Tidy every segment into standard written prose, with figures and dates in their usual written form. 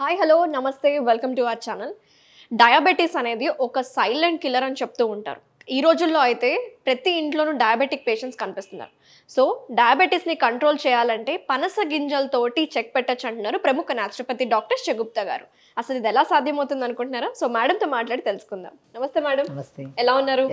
Hi hello నమస్తే welcome to our channel. Diabetes అనేది ఒక సైలెంట్ కిల్లర్ అని చెప్తూ ఉంటారు. ఈ రోజుల్లో అయితే ప్రతి ఇంట్లోనూ డయాబెటిక్ పేషెంట్స్ కనిపిస్తున్నారు. సో డయాబెటీస్ని కంట్రోల్ చేయాలంటే పనస గింజలతోటి చెక్ పెట్టచ్చు అంటున్నారు ప్రముఖ న్యాచురోపతి డాక్టర్ షగుప్తా గారు. అసలు ఇది ఎలా సాధ్యమవుతుంది అనుకుంటున్నారా? సో మేడంతో మాట్లాడి తెలుసుకుందాం. నమస్తే మేడం. నమస్తే. ఎలా ఉన్నారు?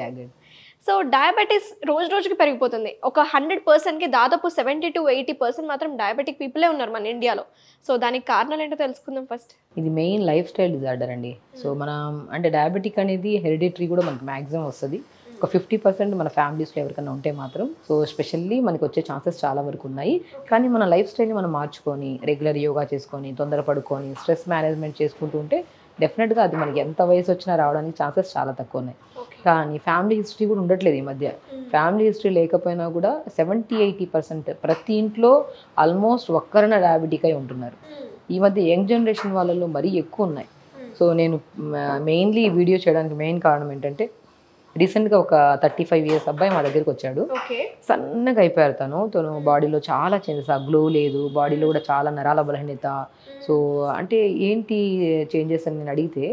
సో డయాబెటీస్ రోజు రోజుకి పెరిగిపోతుంది. ఒక 100%కి దాదాపు 70 to 80% మాత్రం డయాబెటిక్ పీపులే ఉన్నారు మన ఇండియాలో. సో దానికి కారణాలు ఏంటో తెలుసుకుందాం ఫస్ట్. ఇది మెయిన్ లైఫ్ స్టైల్ డిజార్డర్ అండి. సో మనం అంటే డయాబెటిక్ అనేది హెరిడిటరీ కూడా మనకు మ్యాక్సిమం వస్తుంది. ఒక 50% మన ఫ్యామిలీస్లో ఎవరికైనా ఉంటే మాత్రం సో స్పెషల్లీ మనకు వచ్చే ఛాన్సెస్ చాలా వరకు ఉన్నాయి. కానీ మన లైఫ్ స్టైల్ని మనం మార్చుకొని రెగ్యులర్ యోగా చేసుకొని తొందర పడుకొని స్ట్రెస్ మేనేజ్మెంట్ చేసుకుంటూ ఉంటే డెఫినెట్గా అది మనకి ఎంత వయసు వచ్చినా రావడానికి ఛాన్సెస్ చాలా తక్కువ ఉన్నాయి. కానీ ఫ్యామిలీ హిస్టరీ కూడా ఉండట్లేదు ఈ మధ్య. ఫ్యామిలీ హిస్టరీ లేకపోయినా కూడా 70-80% ప్రతి ఇంట్లో ఆల్మోస్ట్ ఒక్కరైనా డయాబెటిక్ అయి ఉంటున్నారు. ఈ మధ్య యంగ్ జనరేషన్ వాళ్ళలో మరీ ఎక్కువ ఉన్నాయి. సో నేను మెయిన్లీ ఈ వీడియో చేయడానికి మెయిన్ కారణం ఏంటంటే రీసెంట్గా ఒక 35 years అబ్బాయి మా దగ్గరికి వచ్చాడు. సన్నగా అయిపోయారు తను బాడీలో చాలా చేంజెస్, ఆ గ్లో లేదు, బాడీలో కూడా చాలా నరాల బలహీనత. సో అంటే ఏంటి చేంజెస్ అని నేను అడిగితే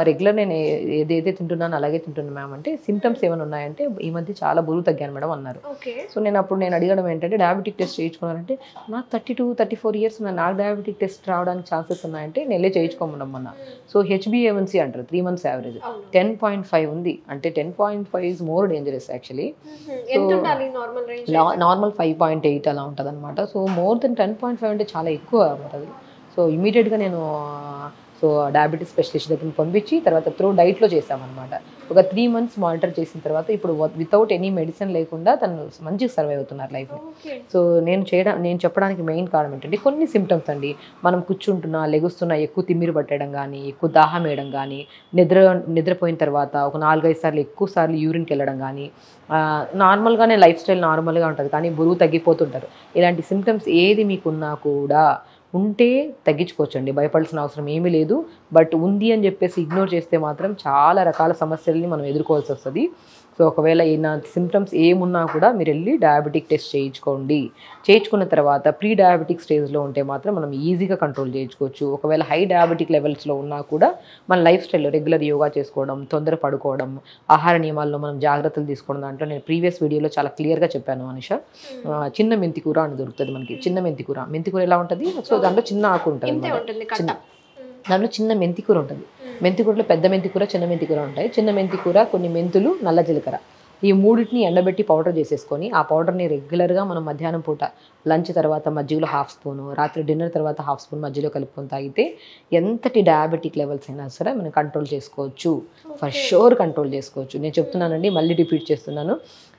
రెగ్యులర్ నేను ఏదైతే తింటున్నాను అలాగే తింటున్నాను మ్యామ్ అంటే సిమ్టమ్స్ ఏమైనా ఉన్నాయంటే ఈ మధ్య చాలా బరువు తగ్గాను మేడం అన్నారు. సో నేను అడగడం ఏంటంటే డయాబెటిక్ టెస్ట్ చేయించుకున్నానంటే నాకు 32-34 years ఉన్నాయి, నాకు డయాబెటిక్ టెస్ట్ రావడానికి ఛాన్సెస్ ఉన్నాయంటే నేను చేయించుకోమన్నా. సో HbA1c అంటారు 3 months యావరేజ్ 10.5 ఉంది. అంటే 10.5 is more dangerous actually. So normal 5.8 అలా ఉంటుంది అనమాట. సో మోర్ దెన్ 10.5 అంటే చాలా ఎక్కువ ఉంటుంది. సో ఇమీడియట్గా నేను డయాబెటీస్ స్పెషలిస్ట్ దగ్గరికి పంపించి తర్వాత త్రూ డైట్లో చేసామన్నమాట. ఒక 3 months మానిటర్ చేసిన తర్వాత ఇప్పుడు వితౌట్ ఎనీ మెడిసిన్ లేకుండా తను మంచిగా సర్వైవ్ అవుతున్నారు లైఫ్ని. సో నేను చెప్పడానికి మెయిన్ కారణం ఏంటంటే కొన్ని సిమ్టమ్స్ అండి. మనం కూర్చుంటున్నా లెగుస్తున్నా ఎక్కువ తిమ్మిరి పట్టడం కానీ, ఎక్కువ దాహం వేయడం కానీ, నిద్రపోయిన తర్వాత ఒక 4-5 సార్లు ఎక్కువ సార్లు యూరిన్కి వెళ్ళడం కానీ, నార్మల్గానే లైఫ్ స్టైల్ నార్మల్గా ఉంటుంది కానీ బరువు తగ్గిపోతుంటారు. ఇలాంటి సిమ్టమ్స్ ఏది మీకున్నా కూడా ఉంటే తగ్గించుకోవచ్చండి, భయపడాల్సిన అవసరం ఏమీ లేదు. బట్ ఉంది అని చెప్పేసి ఇగ్నోర్ చేస్తే మాత్రం చాలా రకాల సమస్యల్ని మనం ఎదుర్కోవాల్సి వస్తుంది. సో ఒకవేళ నా సిమ్టమ్స్ ఏమున్నా కూడా మీరు వెళ్ళి డయాబెటిక్ టెస్ట్ చేయించుకోండి. చేయించుకున్న తర్వాత ప్రీ డయాబెటిక్ స్టేజ్లో ఉంటే మాత్రం మనం ఈజీగా కంట్రోల్ చేయించుకోవచ్చు. ఒకవేళ హై డయాబెటిక్ లెవెల్స్లో ఉన్నా కూడా మన లైఫ్ స్టైల్లో రెగ్యులర్ యోగా చేసుకోవడం, తొందర పడుకోవడం, ఆహార నియమాల్లో మనం జాగ్రత్తలు తీసుకోవడం. దాంట్లో నేను ప్రీవియస్ వీడియోలో చాలా క్లియర్గా చెప్పాను అనిష. చిన్న మెంతికూర అని దొరుకుతుంది మనకి. చిన్న మెంతికూర ఎలా ఉంటుంది? సో దాంట్లో చిన్న ఆకు ఉంటుంది, దాంట్లో చిన్న మెంతికూర ఉంటుంది. మెంతికూరలో పెద్ద మెంతికూర, చిన్న మెంతికూర ఉంటాయి. చిన్న మెంతికూర, కొన్ని మెంతులు, నల్ల జీలకర్ర, ఈ మూడింటిని ఎండబెట్టి పౌడర్ చేసేసుకొని ఆ పౌడర్ని రెగ్యులర్గా మనం మధ్యాహ్నం పూట లంచ్ తర్వాత మజ్జిగలో 1/2 స్పూను, రాత్రి డిన్నర్ తర్వాత 1/2 స్పూన్ మజ్జిగలో కలుపుకొని తాగితే ఎంతటి డయాబెటిక్ లెవెల్స్ అయినా సరే మనం కంట్రోల్ చేసుకోవచ్చు. ఫర్ షూర్ కంట్రోల్ చేసుకోవచ్చు. నేను చెప్తున్నానండి, మళ్ళీ రిపీట్ చేస్తున్నాను.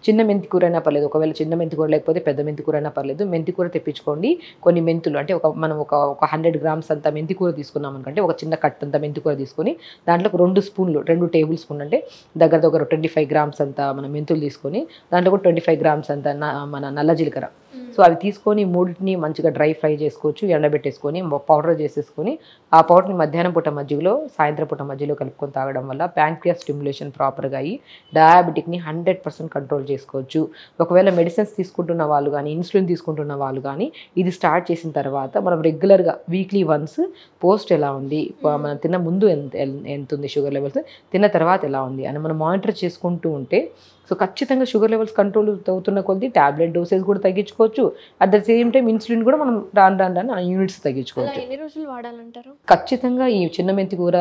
చిన్న మెంతికూర అయినా పర్లేదు, ఒకవేళ చిన్న మెంతికూర లేకపోతే పెద్ద మెంతికూర అయినా పర్లేదు. మెంతికూర తెప్పించుకోండి. కొన్ని మెంతులు అంటే మనం ఒక 100 grams అంత మెంతికూర తీసుకున్నాం అనుకంటే ఒక చిన్న కట్ అంత మెంతికూర తీసుకొని దాంట్లో 2 టేబుల్ స్పూన్ అంటే దగ్గర 25 grams అంత మన మెంతులు తీసుకొని దాంట్లో కూడా 25 grams అంత మన నల్ల జీలకర్ర. సో అవి తీసుకొని మూడింటిని మంచిగా డ్రై ఫ్రై చేసుకోవచ్చు, ఎండబెట్టేసుకొని పౌడర్ చేసేసుకొని ఆ పౌడర్ని మధ్యాహ్నం పూట మజ్జిగలో, సాయంత్రం పూట మజ్జిగలో కలుపుకొని తాగడం వల్ల ప్యాంక్రియాస్ స్టిమ్యులేషన్ ప్రాపర్గా అయ్యి డయాబెటిక్ని 100% కంట్రోల్ చేసుకోవచ్చు. ఒకవేళ మెడిసిన్స్ తీసుకుంటున్న వాళ్ళు కానీ, ఇన్సులిన్ తీసుకుంటున్న వాళ్ళు కానీ ఇది స్టార్ట్ చేసిన తర్వాత మనం రెగ్యులర్గా వీక్లీ వన్స్ పోస్ట్ ఎలా ఉంది, మనం తిన్న ముందు ఎంత ఉంది షుగర్ లెవెల్స్, తిన్న తర్వాత ఎలా ఉంది అని మనం మానిటర్ చేసుకుంటూ ఉంటే సో ఖచ్చితంగా షుగర్ లెవెల్స్ కంట్రోల్ అవుతున్న కొద్దీ ట్యాబ్లెట్ డోసేజ్ కూడా తగ్గించుకోవచ్చు. At the same time insulin కూడా మనం రాను యూనిట్స్ తగ్గించుకోవచ్చు. ఎన్ని రోజులు వాడాలంటారు? ఖచ్చితంగా ఈ చిన్న మెంతికూర,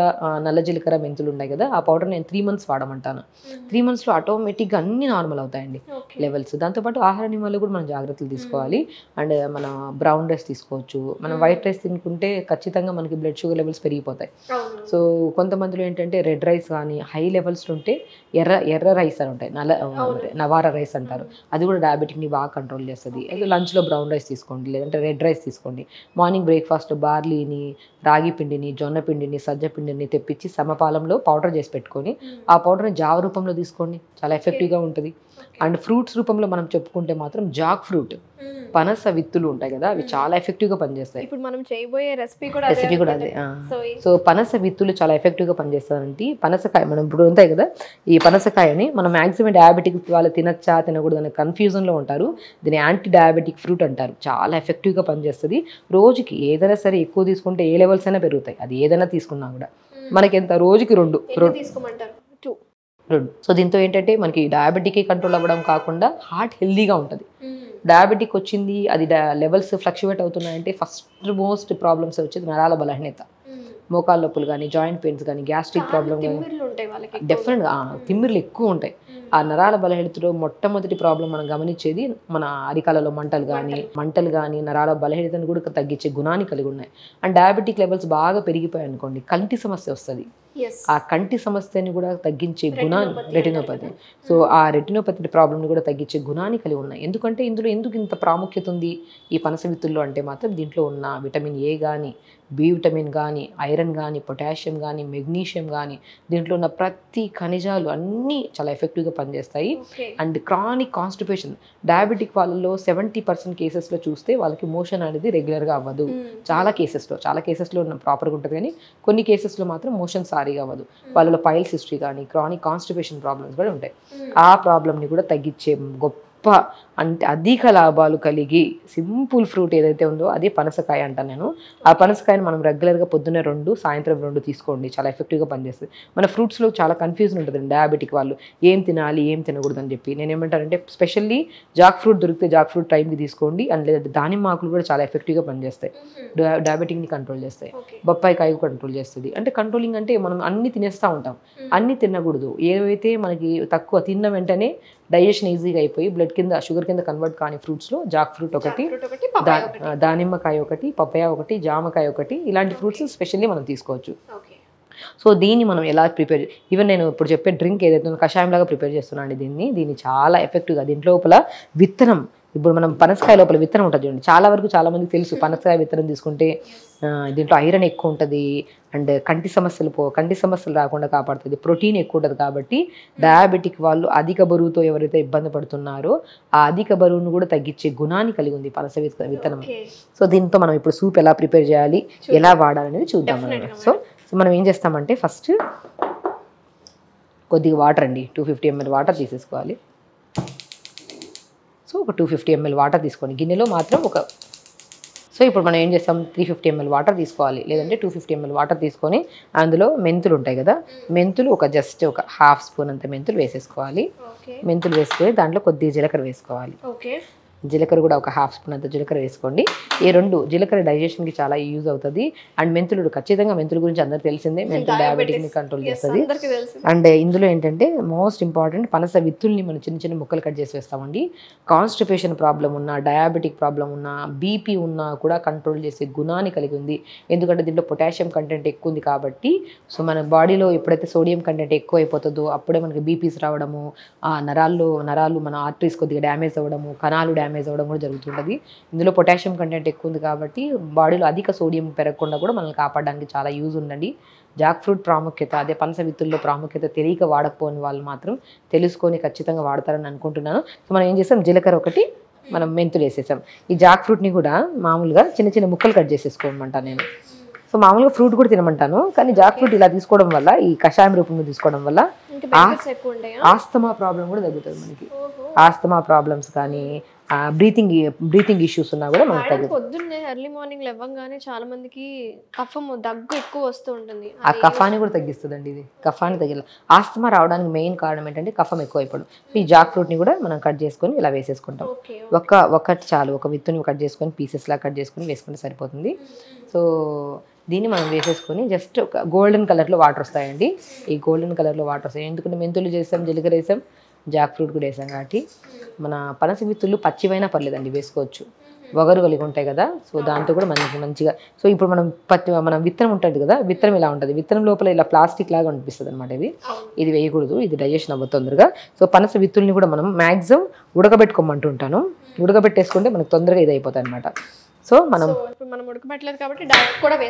నల్ల జీలకర్ర, మెంతులు ఉన్నాయి కదా, ఆ పౌడర్ నేను 3 months వాడమంటాను. 3 monthsలో ఆటోమేటిక్గా అన్ని నార్మల్ అవుతాయండి లెవెల్స్. దాంతోపాటు ఆహార నియమాలు కూడా మనం జాగ్రత్తలు తీసుకోవాలి. అండ్ మన బ్రౌన్ రైస్ తీసుకోవచ్చు. మనం వైట్ రైస్ తినుకుంటే ఖచ్చితంగా మనకి బ్లడ్ షుగర్ లెవెల్స్ పెరిగిపోతాయి. సో కొంతమందిలో ఏంటంటే రెడ్ రైస్ కానీ హై లెవెల్స్లో ఉంటే ఎర్ర రైస్ అని ఉంటాయి, నవారా రైస్ అంటారు. అది కూడా డయాబెటిక్ని బాగా కంట్రోల్ చేస్తుంది. అయితే లంచ్లో బ్రౌన్ రైస్ తీసుకోండి, లేదంటే రెడ్ రైస్ తీసుకోండి. మార్నింగ్ బ్రేక్ఫాస్ట్ బార్లీని, రాగి పిండిని, జొన్న పిండిని, సజ్జ పిండిని తెప్పించి సమపాలంలో పౌడర్ చేసి పెట్టుకొని ఆ పౌడర్ని జావ రూపంలో తీసుకోండి, చాలా ఎఫెక్టివ్గా ఉంటుంది. అండ్ ఫ్రూట్స్ రూపంలో మనం చెప్పుకుంటే మాత్రం జాక్ ఫ్రూట్ పనస విత్తులు ఉంటాయి కదా, అవి చాలా ఎఫెక్టివ్గా పనిచేస్తాయి. ఇప్పుడు మనం చేయబోయే రెసిపీ కూడా అదే. సో పనస విత్తులు చాలా ఎఫెక్టివ్గా పనిచేస్తారంటే, పనసకాయ మనం ఇప్పుడు ఉంటాయి కదా, ఈ పనసకాయని మనం మ్యాక్సిమం డయాబెటిక్ వాళ్ళు తినచ్చా తినకూడదు అనే కన్ఫ్యూజన్లో ఉంటారు. దీన్ని యాంటీ డయాబెటిక్ ఫ్రూట్ అంటారు. చాలా ఎఫెక్టివ్గా పనిచేస్తుంది. రోజుకి ఏదైనా సరే ఎక్కువ తీసుకుంటే ఏ లెవెల్స్ అయినా పెరుగుతాయి. అది ఏదైనా తీసుకున్నా కూడా మనకి ఎంత, రోజుకి రెండు. సో దీంతో ఏంటంటే మనకి డయాబెటిక్ కంట్రోల్ అవ్వడం కాకుండా హార్ట్ హెల్దీగా ఉంటుంది. డయాబెటిక్ వచ్చింది, అది లెవెల్స్ ఫ్లక్చువేట్ అవుతున్నాయంటే ఫస్ట్ మోస్ట్ ప్రాబ్లమ్స్ వచ్చేది నరాల బలహీనత, మోకాళ్ళ నొప్పులు కానీ, జాయింట్ పెయిన్స్ కానీ, గ్యాస్ట్రిక్ ప్రాబ్లమ్ కానీ, డెఫినెట్గా తిమ్మిర్లు ఎక్కువ ఉంటాయి. ఆ నరాల బలహీనతలో మొట్టమొదటి ప్రాబ్లం మనం గమనించేది మన అరికాలలో మంటలు కానీ నరాల బలహీనతను కూడా తగ్గించే గుణాన్ని కలిగి ఉన్నాయి. అండ్ డయాబెటిక్ లెవెల్స్ బాగా పెరిగిపోయాయి అనుకోండి, కంటి సమస్య వస్తుంది. ఆ కంటి సమస్యని కూడా తగ్గించే గుణాన్ని, రెటినోపతి. సో ఆ రెటినోపతి ప్రాబ్లమ్ని కూడా తగ్గించే గుణాన్ని కలిగి ఉన్నాయి. ఎందుకంటే ఇందులో ఎందుకు ఇంత ప్రాముఖ్యత ఉంది ఈ పనస విత్తుల్లో అంటే మాత్రం దీంట్లో ఉన్న విటమిన్ ఏ కానీ, బి విటమిన్ కానీ, ఐరన్ కానీ, పొటాషియం కానీ, మెగ్నీషియం కానీ, దీంట్లో ఉన్న ప్రతి ఖనిజాలు అన్నీ చాలా ఎఫెక్టివ్గా పనిచేస్తాయి. అండ్ క్రానిక్ కాన్స్టిపేషన్, డయాబెటిక్ వాళ్ళలో 70% కేసెస్లో చూస్తే వాళ్ళకి మోషన్ అనేది రెగ్యులర్గా అవ్వదు. చాలా కేసెస్లో ప్రాపర్గా ఉంటుంది, కానీ కొన్ని కేసెస్లో మాత్రం మోషన్ సారీగా అవ్వదు. వాళ్ళలో పైల్స్ హిస్టరీ కానీ, క్రానిక్ కాన్స్టిపేషన్ ప్రాబ్లమ్స్ కూడా ఉంటాయి. ఆ ప్రాబ్లమ్ని కూడా తగ్గించే గొప్ప అంటే అధిక లాభాలు కలిగి సింపుల్ ఫ్రూట్ ఏదైతే ఉందో అదే పనసకాయ అంటాను నేను. ఆ పనసకాయను మనం రెగ్యులర్గా పొద్దున్నే 2, సాయంత్రం 2 తీసుకోండి, చాలా ఎఫెక్టివ్గా పనిచేస్తుంది. మన ఫ్రూట్స్లో చాలా కన్ఫ్యూజన్ ఉంటుంది డయాబెటిక్ వాళ్ళు, ఏం తినాలి ఏం తినకూడదు అని చెప్పి. నేను ఏమంటానంటే స్పెషల్లీ జాక్ ఫ్రూట్ దొరికితే జాక్ ఫ్రూట్ టైంకి తీసుకోండి. అండ్ లేదంటే దానిమ్మ ఆకులు కూడా చాలా ఎఫెక్టివ్గా పనిచేస్తాయి, డయాబెటిక్ని కంట్రోల్ చేస్తాయి. బొప్పాయి కాయ కంట్రోల్ చేస్తుంది. అంటే కంట్రోలింగ్ అంటే మనం అన్ని తినేస్తూ ఉంటాం, అన్ని తినకూడదు. ఏవైతే మనకి తక్కువ తిన్న వెంటనే డైజెషన్ ఈజీగా అయిపోయి బ్లడ్ కింద షుగర్ కింద కన్వర్ట్ కాని ఫ్రూట్స్లో జాక్ ఫ్రూట్ ఒకటి, దానిమ్మకాయ ఒకటి, పపాయ ఒకటి, జామకాయ ఒకటి, ఇలాంటి ఫ్రూట్స్ స్పెషల్లీ మనం తీసుకోవచ్చు. సో దీన్ని మనం ఎలా ప్రిపేర్, ఈవెన్ నేను ఇప్పుడు చెప్పే డ్రింక్ ఏదైతే కషాయం లాగా ప్రిపేర్ చేస్తున్నాను దీన్ని చాలా ఎఫెక్టివ్గా. దీంట్లో లోపల విత్తనం, ఇప్పుడు మనం పనసకాయ లోపల విత్తనం ఉంటుంది చూడండి, చాలా మందికి తెలుసు పనసకాయ విత్తనం తీసుకుంటే దీంట్లో ఐరన్ ఎక్కువ ఉంటుంది అండ్ కంటి సమస్యలు రాకుండా కాపాడుతుంది, ప్రోటీన్ ఎక్కువ ఉంటుంది. కాబట్టి డయాబెటిక్ వాళ్ళు అధిక బరువుతో ఎవరైతే ఇబ్బంది పడుతున్నారో ఆ అధిక బరువును కూడా తగ్గించే గుణాన్ని కలిగి ఉంది పనస విత్తనం. సో దీంతో మనం ఇప్పుడు సూప్ ఎలా ప్రిపేర్ చేయాలి, ఎలా వాడాలనేది చూద్దాం. సో మనం ఏం చేస్తామంటే ఫస్ట్ కొద్దిగా వాటర్ అండి, 250 ml వాటర్ తీసేసుకోవాలి. సో ఒక 250 ml వాటర్ తీసుకోండి గిన్నెలో మాత్రం సో ఇప్పుడు మనం ఏం చేస్తాం, 350 ml వాటర్ తీసుకోవాలి, లేదంటే 250 ml వాటర్ తీసుకొని అందులో మెంతులు ఉంటాయి కదా, మెంతులు జస్ట్ ఒక ½ స్పూన్ అంత మెంతులు వేసేసుకోవాలి. మెంతులు వేసుకొని దాంట్లో కొద్దిగా జీలకర్ర వేసుకోవాలి. జీలకర్ర కూడా ఒక ½ స్పూన్ అంత జీలకర్ర వేసుకోండి. ఈ జీలకర్ర డైజెషన్కి చాలా యూజ్ అవుతుంది. అండ్ మెంతులు ఖచ్చితంగా, మెంతుల గురించి అందరికి తెలిసిందే, మెంతులు డయాబెటిక్ని కంట్రోల్ చేస్తుంది. అండ్ ఇందులో ఏంటంటే మోస్ట్ ఇంపార్టెంట్ పనస విత్తుల్ని మనం చిన్న చిన్న ముక్కలు కట్ చేసి వేస్తామండి. కాన్స్టిపేషన్ ప్రాబ్లం ఉన్నా, డయాబెటిక్ ప్రాబ్లం ఉన్నా, బీపీ ఉన్నా కూడా కంట్రోల్ చేసే గుణాన్ని కలిగి ఉంది. ఎందుకంటే దీంట్లో పొటాషియం కంటెంట్ ఎక్కువ ఉంది కాబట్టి. సో మన బాడీలో ఎప్పుడైతే సోడియం కంటెంట్ ఎక్కువ అయిపోతుందో అప్పుడే మనకి బీపీస్ రావడము, ఆ నరాలు మన ఆర్టరీస్ కొద్దిగా డ్యామేజ్ అవ్వడము, కణాలు డ్యామేజ్ అవ్వడం కూడా జరుగుతుంటుంది. ఇందులో పొటాషియం కంటెంట్ ఎక్కువ ఉంది కాబట్టి బాడీలో అధిక సోడియం పెరగకుండా కూడా మనల్ని కాపాడడానికి చాలా యూజ్ ఉందండి. జాక్ ఫ్రూట్ ప్రాముఖ్యత, అదే పనస విత్తుల్లో ప్రాముఖ్యత తెలియక వాడకపోని వాళ్ళు మాత్రం తెలుసుకొని ఖచ్చితంగా వాడతారని అనుకుంటున్నాను. సో మనం ఏం చేస్తాం, జీలకర్ర ఒకటి, మనం మెంతులు వేసేసాం. ఈ జాక్ ఫ్రూట్ని కూడా మామూలుగా చిన్న చిన్న ముక్కలు కట్ చేసేసుకోమంటాను నేను. సో మామూలుగా ఫ్రూట్ కూడా తినమంటాను, కానీ జాక్ ఫ్రూట్ ఇలా తీసుకోవడం వల్ల, ఈ కషాయం రూపంలో తీసుకోవడం వల్ల ఆస్తమా ప్రాబ్లం కూడా తగ్గుతుంది మనకి. ఆస్తమా ప్రాబ్లమ్స్ కానీ, బ్రీతింగ్ ఇష్యూస్ ఉన్నా కూడా మనకి తగ్గుతుంది. పొద్దున్నే ఎర్లీ మార్నింగ్ లేవగానే చాలా మందికి కఫము, దగ్గు ఎక్కువ వస్తూ ఉంటుంది. ఆ కఫాన్ని కూడా తగ్గిస్తుందండి ఇది. కఫాన్ని తగ్గి ఆస్తమా రావడానికి మెయిన్ కారణం ఏంటంటే కఫం ఎక్కువ అయిపోవడం. ఈ జాక్ ఫ్రూట్ని కూడా మనం కట్ చేసుకొని ఇలా వేసేసుకుంటాం. ఒకటి చాలు, ఒక విత్తుని కట్ చేసుకొని పీసెస్లా కట్ చేసుకొని వేసుకుంటే సరిపోతుంది. సో దీన్ని మనం వేసేసుకొని జస్ట్ ఒక గోల్డెన్ కలర్లో వాటర్ వస్తాయండి. ఈ గోల్డెన్ కలర్లో వాటర్ వస్తాయి ఎందుకంటే మెంతులు చేసాం, జీలకర్ర వేసాం, జాక్ ఫ్రూట్ కూడా వేసాం కాబట్టి. మన పనస విత్తులు పచ్చివైనా పర్లేదండి, వేసుకోవచ్చు, వగరు కలిగి ఉంటాయి కదా. సో దాంతో కూడా మంచిగా. సో ఇప్పుడు మనం విత్తనం ఉంటుంది కదా, విత్తనం ఇలా ఉంటుంది, విత్తనం లోపల ఇలా ప్లాస్టిక్ లాగా అనిపిస్తుంది అనమాట. ఇది వేయకూడదు, ఇది డైజెషన్ అవ్వదు తొందరగా. సో పనస విత్తుల్ని కూడా మనం మ్యాక్సిమం ఉడకబెట్టుకోమంటుంటాను. ఉడకబెట్టేసుకుంటే మనకు తొందరగా ఇది అయిపోతుంది అనమాట. సో మనం ఉడకబెట్టలేదు కాబట్టి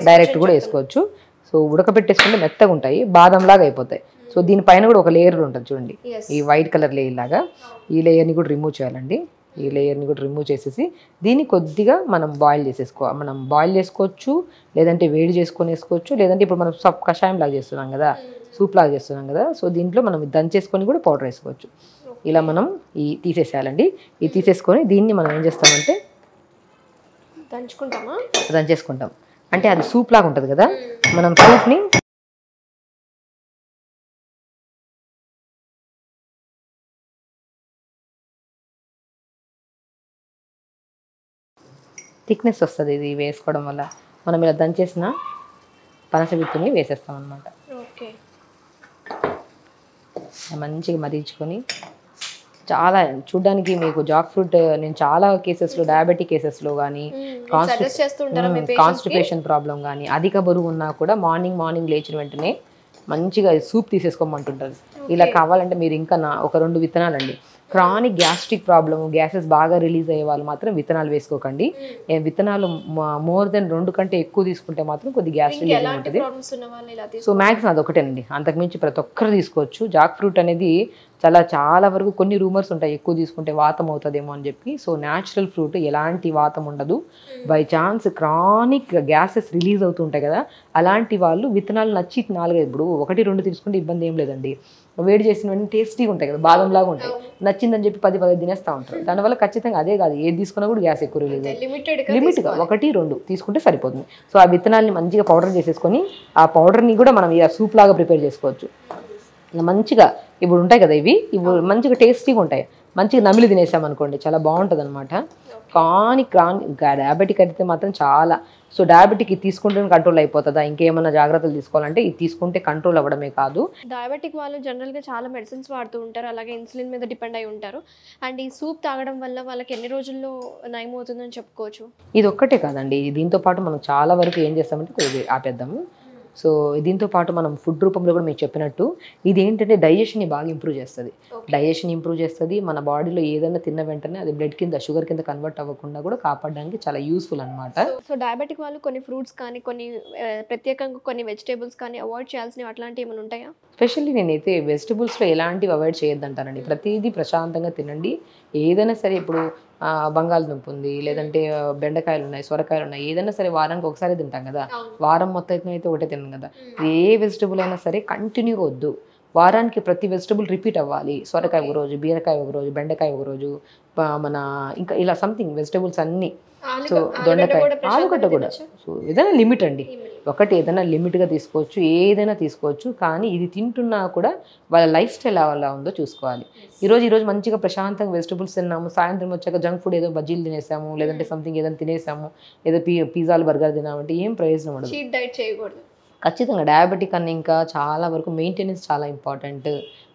డైరెక్ట్ కూడా వేసుకోవచ్చు. సో ఉడకబెట్టేసుకుంటే మెత్తగా ఉంటాయి, బాదం లాగా అయిపోతాయి. సో దీనిపైన కూడా ఒక లేయర్ ఉంటుంది చూడండి, ఈ వైట్ కలర్ లేయర్ లాగా. ఈ లేయర్ని కూడా రిమూవ్ చేయాలండి. ఈ లేయర్ని కూడా రిమూవ్ చేసేసి దీన్ని కొద్దిగా మనం బాయిల్ చేసుకోవచ్చు, లేదంటే వేడి చేసుకొని వేసుకోవచ్చు, లేదంటే ఇప్పుడు మనం కషాయం లాగా చేస్తున్నాం కదా, సూప్ లాగా చేస్తున్నాం కదా, సో దీంట్లో మనం దంచేసుకొని కూడా పౌడర్ వేసుకోవచ్చు. ఇలా మనం తీసేసేయాలండి. ఇది తీసేసుకొని దీన్ని మనం ఏం చేస్తామంటే దంచేసుకుంటాం. అంటే అది సూప్ లాగా ఉంటుంది కదా, మనం సూప్ని థిక్నెస్ వస్తుంది ఇది వేసుకోవడం వల్ల. మనం ఇలా దంచేసిన పనస విత్తుని వేసేస్తాం అనమాట. మంచిగా మరిగించుకొని చాలా చూడ్డానికి మీకు జాక్ ఫ్రూట్ నేను చాలా కేసెస్లో డయాబెటిక్ కేసెస్లో కానీ కాన్స్టిపేషన్ ప్రాబ్లం కానీ అధిక బరువు ఉన్నా కూడా మార్నింగ్ లేచిన వెంటనే మంచిగా సూప్ తీసేసుకోమంటుంటారు. ఇలా కావాలంటే మీరు ఇంకా ఒక 2 విత్తనాలండి. క్రానిక్ గ్యాస్ట్రిక్ ప్రాబ్లము, గ్యాసెస్ బాగా రిలీజ్ అయ్యే వాళ్ళు మాత్రం విత్తనాలు వేసుకోకండి. విత్తనాలు మోర్ దెన్ 2 కంటే ఎక్కువ తీసుకుంటే మాత్రం కొద్ది గ్యాస్ రిలీజ్ ఉంటుంది. సో మ్యాక్సిమం అదొకటేనండి, అంతకుమించి ప్రతి ఒక్కరు తీసుకోవచ్చు. జాక్ ఫ్రూట్ అనేది చాలా వరకు కొన్ని రూమర్స్ ఉంటాయి ఎక్కువ తీసుకుంటే వాతం అవుతుందేమో అని చెప్పి. సో న్యాచురల్ ఫ్రూట్ ఎలాంటి వాతం ఉండదు. By chance chronic gases release అవుతుంటాయి కదా, అలాంటి వాళ్ళు విత్తనాలు నచ్చి 4-5 ఇప్పుడు 1-2 తీసుకుంటే ఇబ్బంది ఏం లేదండి. వేడి చేసిన వెంటనే టేస్టీగా ఉంటాయి కదా, బాదం లాగా ఉంటాయి. నచ్చిందని చెప్పి 10-15 తినేస్తూ ఉంటారు. దానివల్ల ఖచ్చితంగా అదే కాదు, ఏది తీసుకున్నా కూడా గ్యాస్ ఎక్కువ రిలీజ్ అయ్యి లిమిట్గా 1-2 తీసుకుంటే సరిపోతుంది. సో ఆ విత్తనాలని మంచిగా పౌడర్ చేసేసుకొని ఆ పౌడర్ని కూడా మనం ఇలా సూప్ లాగా ప్రిపేర్ చేసుకోవచ్చు. ఇలా మంచిగా ఇప్పుడు ఉంటాయి కదా, ఇవి మంచిగా టేస్టీగా ఉంటాయి. మంచిగా నమిలి తినేసామనుకోండి చాలా బాగుంటుంది అనమాట. కానీ డయాబెటిక్ అయితే మాత్రం చాలా. సో డయాబెటిక్ ఇది తీసుకుంటే కంట్రోల్ అయిపోతుందా, ఇంకేమైనా జాగ్రత్తలు తీసుకోవాలంటే ఇది తీసుకుంటే కంట్రోల్ అవ్వడమే కాదు. డయాబెటిక్ వాళ్ళు జనరల్గా చాలా మెడిసిన్స్ వాడుతూ ఉంటారు, అలాగే ఇన్సులిన్ మీద డిపెండ్ అయి ఉంటారు. అండ్ ఈ సూప్ తాగడం వల్ల వాళ్ళకి ఎన్ని రోజుల్లో నయం అవుతుందని చెప్పుకోవచ్చు? ఇది ఒక్కటే కాదండి, దీంతో పాటు మనం చాలా వరకు ఏం చేస్తామంటే కొద్దిగా ఆపేద్దాము. సో దీంతో పాటు మనం ఫుడ్ రూపంలో కూడా మీకు చెప్పినట్టు ఇది ఏంటంటే డైజెషన్ని బాగా ఇంప్రూవ్ చేస్తుంది. డైజెషన్ ఇంప్రూవ్ చేస్తుంది. మన బాడీలో ఏదైనా తిన్న వెంటనే అది బ్లడ్ కింద షుగర్ కింద కన్వర్ట్ అవ్వకుండా కూడా కాపాడడానికి చాలా యూస్ఫుల్ అనమాట. సో డయాబెటిక్ వాళ్ళు కొన్ని ఫ్రూట్స్ కానీ ప్రత్యేకంగా కొన్ని వెజిటేబుల్స్ కానీ అవాయిడ్ చేయాల్సినవి అట్లాంటివి ఏమైనా ఉంటాయా? స్పెషల్లీ నేనైతే వెజిటబుల్స్లో ఎలాంటివి అవాయిడ్ చేయొద్దంటానండి. ప్రతిదీ ప్రశాంతంగా తినండి. ఏదైనా సరే ఇప్పుడు బంగాళదుంప ఉంది, లేదంటే బెండకాయలు ఉన్నాయి, సొరకాయలు ఉన్నాయి, ఏదైనా సరే వారానికి ఒకసారి తింటాం కదా, వారం మొత్తం అయితే ఒకటే తిన్నాం కదా. ఏ వెజిటబుల్ అయినా సరే కంటిన్యూగా వద్దు, వారానికి ప్రతి వెజిటబుల్ రిపీట్ అవ్వాలి. సొరకాయ ఒక రోజు, బీరకాయ ఒక రోజు, బెండకాయ ఒక రోజు, మన ఇంకా ఇలా సంథింగ్ వెజిటబుల్స్ అన్నీ. సో దొండకాయ, ఆలుగడ్డ కూడా. సో ఏదైనా లిమిట్ అండి, ఒకటి ఏదైనా లిమిట్గా తీసుకోవచ్చు, ఏదైనా తీసుకోవచ్చు. కానీ ఇది తింటున్నా కూడా వాళ్ళ లైఫ్ స్టైల్ ఎలా ఉందో చూసుకోవాలి. ఈరోజు మంచిగా ప్రశాంతంగా వెజిటబుల్స్ తిన్నాము, సాయంత్రం వచ్చాక జంక్ ఫుడ్ ఏదో బజ్జీలు తినేసాము, లేదంటే సంథింగ్ ఏదైనా తినేసాము, ఏదో పిజ్జాలు బర్గర్ తినామంటే ఏం ప్రయోజనం ఉండదు. చీట్ డైట్ చేయకూడదు. ఖచ్చితంగా డయాబెటిక్ అన్న ఇంకా చాలా వరకు మెయింటెనెన్స్ చాలా ఇంపార్టెంట్.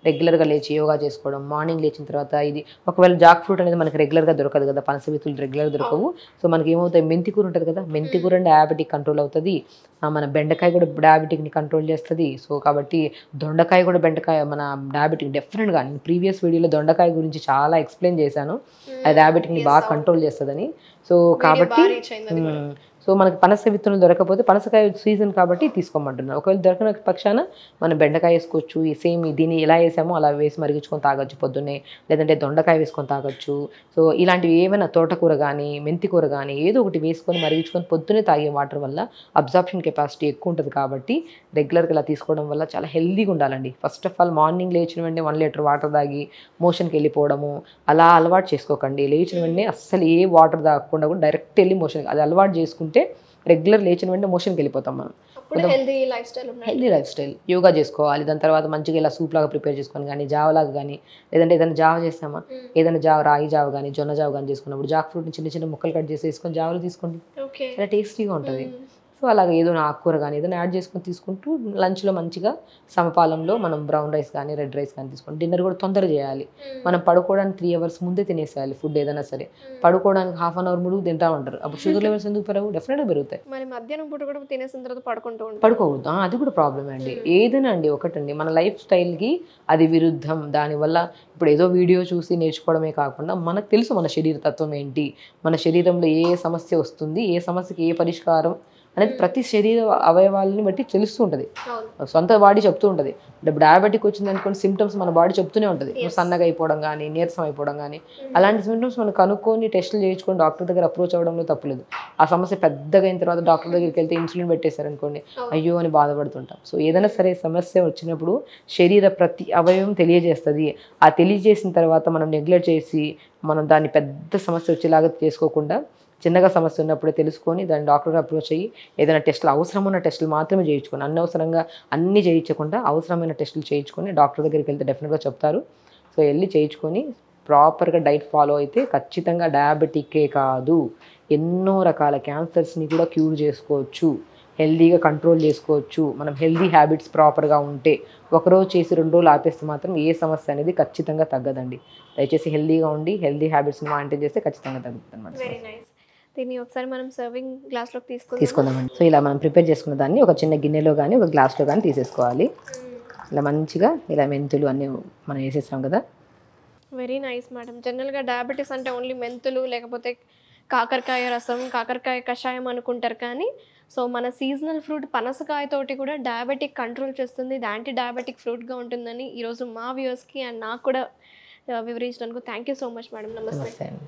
రెగ్యులర్గా లేచి యోగా చేసుకోవడం, మార్నింగ్ లేచిన తర్వాత ఇది ఒకవేళ జాక్ ఫ్రూట్ అనేది మనకి రెగ్యులర్గా దొరకదు కదా, పనస విత్తులు రెగ్యులర్గా దొరకవు. సో మనకి ఏమవుతాయి, మెంతికూర ఉంటుంది కదా, మెంతికూర డయాబెటిక్ కంట్రోల్ అవుతుంది. మన బెండకాయ కూడా డయాబెటిక్ని కంట్రోల్ చేస్తుంది. సో కాబట్టి దొండకాయ కూడా మన డయాబెటిక్ డెఫినెట్గా, నేను ప్రీవియస్ వీడియోలో దొండకాయ గురించి చాలా ఎక్స్ప్లెయిన్ చేశాను, అది డయాబెటిక్ని బాగా కంట్రోల్ చేస్తుందని. సో కాబట్టి సో మనకి పనస విత్తనాలు దొరకకపోతే పనసకాయ సీజన్ కాబట్టి తీసుకోమంటున్నారు. ఒకవేళ దొరకని పక్షాన మనం బెండకాయ వేసుకోవచ్చు. సేమ్ దీన్ని ఎలా వేసామో అలా వేసి మరిగించుకొని తాగొచ్చు పొద్దున్నే, లేదంటే దొండకాయ వేసుకొని తాగొచ్చు. సో ఇలాంటివి ఏమైనా తోటకూర కానీ మెంతికూర కానీ ఏదో ఒకటి వేసుకొని మరిగించుకొని పొద్దున్నే తాగే వాటర్ వల్ల అబ్జార్ప్షన్ కెపాసిటీ ఎక్కువ ఉంటుంది. కాబట్టి రెగ్యులర్గా ఇలా తీసుకోవడం వల్ల చాలా హెల్దీగా ఉండాలండి. ఫస్ట్ ఆఫ్ ఆల్ మార్నింగ్ లేచిన వెంటనే 1 లీటర్ వాటర్ తాగి మోషన్కి వెళ్ళిపోవడము అలా అలవాటు చేసుకోకండి. లేచిన వెంటనే అస్సలు ఏ వాటర్ తాగకుండా కూడా డైరెక్ట్ వెళ్ళి మోషన్, అది అలవాటు చేసుకుంటే రెగ్యులర్ లేచిన వెంటనే మోషన్కి వెళ్ళిపోతాం మనం. హెల్దీ లైఫ్ స్టైల్ యోగా చేసుకోవాలి. దాని తర్వాత మంచిగా ఇలా సూప్ లాగా ప్రిపేర్ చేసుకొని కానీ, జావలాగా కానీ, లేదంటే ఏదైనా జావ చేస్తామా, ఏదైనా జావ, రాగి జావ కానీ, జొన్న జావ కానీ చేసుకున్నప్పుడు జాక్ ఫ్రూట్ని చిన్న చిన్న ముక్కలు కట్ చేసి వేసుకొని జావలు తీసుకోండి, చాలా టేస్టీగా ఉంటుంది. సో అలాగే ఏదో ఆకుకూర కానీ ఏదైనా యాడ్ చేసుకొని తీసుకుంటూ లంచ్లో మంచిగా సమపాలంలో మనం బ్రౌన్ రైస్ కానీ రెడ్ రైస్ కానీ తీసుకుంటాం. డిన్నర్ కూడా తొందర చేయాలి. మనం పడుకోవడానికి 3 hours ముందే తినేసేయాలి ఫుడ్ ఏదైనా సరే. పడుకోవడానికి ½ an hour ముందు తింటా ఉంటారు, అప్పుడు షుగర్ లెవెల్స్ ఎందుకు పెరగవు? డెఫినెట్గా పెరుగుతాయి. మరి మధ్యాహ్నం పూట కూడా తినేసిన తర్వాత పడుకోవద్దు, అది కూడా ప్రాబ్లమే అండి. ఏదైనా అండి ఒకటండి, మన లైఫ్ స్టైల్కి అది విరుద్ధం. దానివల్ల ఇప్పుడు ఏదో వీడియో చూసి నేర్చుకోవడమే కాకుండా మనకు తెలుసు మన శరీర తత్వం ఏంటి, మన శరీరంలో ఏ సమస్య వస్తుంది, ఏ సమస్యకి ఏ పరిష్కారం అనేది ప్రతి శరీర అవయవాలని బట్టి తెలుస్తూ ఉంటుంది. అవును. సొంత బాడీ చెప్తూ ఉంటుంది. డయాబెటిక్ వచ్చింది అనుకోండి, సిమ్టమ్స్ మన బాడీ చెప్తూనే ఉంటుంది. సన్నగా అయిపోవడం కానీ, నీరసం అయిపోవడం కానీ, అలాంటి సిమ్టమ్స్ మనం కనుక్కొని టెస్టులు చేయించుకొని డాక్టర్ దగ్గర అప్రోచ్ అవ్వడంలో తప్పులేదు. ఆ సమస్య పెద్దగా అయిన తర్వాత డాక్టర్ దగ్గరికి వెళ్తే ఇన్సులిన్ పెట్టేశారనుకోండి, అయ్యో అని బాధపడుతుంటాం. సో ఏదైనా సరే సమస్య వచ్చినప్పుడు శరీర ప్రతి అవయవం తెలియజేస్తుంది. ఆ తెలియజేసిన తర్వాత మనం నెగ్లెక్ట్ చేసి మనం దాన్ని పెద్ద సమస్య వచ్చేలాగా చేసుకోకుండా చిన్నగా సమస్య ఉన్నప్పుడే తెలుసుకొని దాన్ని డాక్టర్గా అప్రోచ్ అయ్యి ఏదైనా టెస్టులు అవసరం ఉన్న టెస్టులు మాత్రమే చేయించుకొని, అనవసరంగా అన్నీ చేయించకుండా అవసరమైన టెస్టులు చేయించుకొని డాక్టర్ దగ్గరికి వెళ్తే డెఫినెట్గా చెప్తారు. సో వెళ్ళి చేయించుకొని ప్రాపర్గా డైట్ ఫాలో అయితే ఖచ్చితంగా డయాబెటిక్కే కాదు, ఎన్నో రకాల క్యాన్సర్స్ని కూడా క్యూర్ చేసుకోవచ్చు, హెల్దీగా కంట్రోల్ చేసుకోవచ్చు. మనం హెల్దీ హ్యాబిట్స్ ప్రాపర్గా ఉంటే. ఒకరోజు చేసి 2 రోజులు ఆపేస్తే మాత్రం ఏ సమస్య అనేది ఖచ్చితంగా తగ్గదండి. దయచేసి హెల్దీగా ఉండి హెల్దీ హ్యాబిట్స్ని మెయింటైన్ చేస్తే ఖచ్చితంగా తగ్గుతుంది అనమాట. Very nice. దీన్ని ఒకసారి మనం సర్వింగ్ గ్లాస్లోకి తీసుకుందామండి. సో ఇలా మనం ప్రిపేర్ చేసుకున్న దాన్ని ఒక చిన్న గిన్నెలో కానీ ఒక గ్లాస్లో కానీ తీసేసుకోవాలి. ఇలా మంచిగా ఇలా మెంతులు అన్నీ మనం వేసేసాం కదా. Very nice madam. జనరల్గా డయాబెటీస్ అంటే ఓన్లీ మెంతులు లేకపోతే కాకరకాయ రసం, కాకరకాయ కషాయం అనుకుంటారు, కానీ సో మన సీజనల్ ఫ్రూట్ పనసకాయతోటి కూడా డయాబెటిక్ కంట్రోల్ చేస్తుంది. ఇది యాంటీ డయాబెటిక్ ఫ్రూట్గా ఉంటుందని ఈరోజు మా వ్యూవర్స్కి అండ్ నాకు కూడా వివరించినందుకు thank you so much madam. నమస్తే. నమస్తే అండి.